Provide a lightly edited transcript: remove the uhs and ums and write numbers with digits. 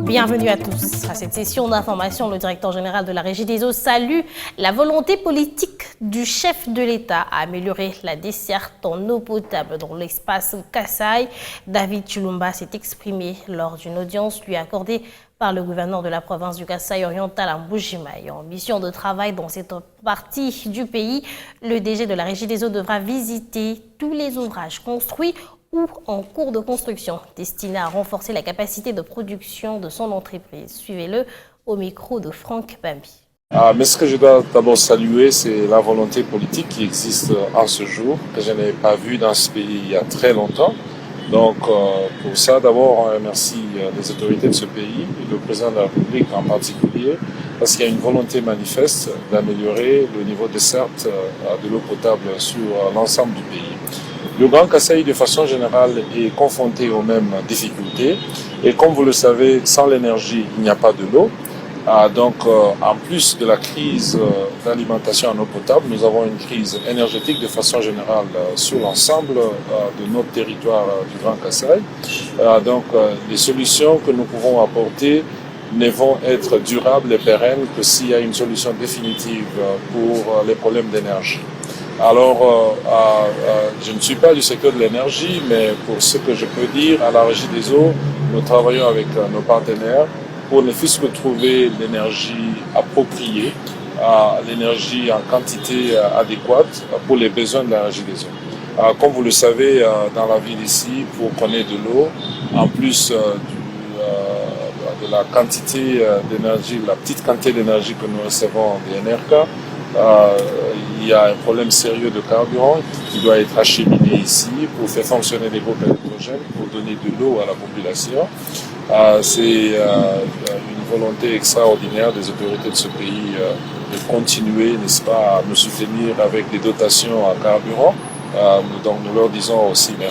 Bienvenue à tous. À cette session d'information, le directeur général de la Régie des eaux salue la volonté politique du chef de l'État à améliorer la desserte en eau potable dans l'espace Kasaï. David Chilumba s'est exprimé lors d'une audience lui accordée par le gouverneur de la province du Kasaï oriental à Mbujimayi. En mission de travail dans cette partie du pays, le DG de la Régie des eaux devra visiter tous les ouvrages construits ou en cours de construction, destiné à renforcer la capacité de production de son entreprise. Suivez-le au micro de Franck Bambi. Mais ce que je dois d'abord saluer, c'est la volonté politique qui existe en ce jour, que je n'avais pas vu dans ce pays il y a très longtemps. Donc pour ça, d'abord, on remercie les autorités de ce pays, et le président de la République en particulier, parce qu'il y a une volonté manifeste d'améliorer le niveau de desserte de l'eau potable sur l'ensemble du pays. Le Grand Kasaï, de façon générale, est confronté aux mêmes difficultés. Et comme vous le savez, sans l'énergie, il n'y a pas de l'eau. Donc, en plus de la crise d'alimentation en eau potable, nous avons une crise énergétique de façon générale sur l'ensemble de notre territoire du Grand Kasaï. Donc, les solutions que nous pouvons apporter ne vont être durables et pérennes que s'il y a une solution définitive pour les problèmes d'énergie. Alors, je ne suis pas du secteur de l'énergie, mais pour ce que je peux dire, à la Régie des eaux, nous travaillons avec nos partenaires pour ne fût-ce que trouver l'énergie appropriée, l'énergie en quantité adéquate pour les besoins de la Régie des eaux. Comme vous le savez, dans la ville ici, pour qu'on ait de l'eau, en plus de la quantité d'énergie, la petite quantité d'énergie que nous recevons des NRK, il y a un problème sérieux de carburant qui doit être acheminé ici pour faire fonctionner les groupes électrogènes, pour donner de l'eau à la population. C'est une volonté extraordinaire des autorités de ce pays de continuer, n'est-ce pas, à nous soutenir avec des dotations en carburant. Donc nous leur disons aussi merci.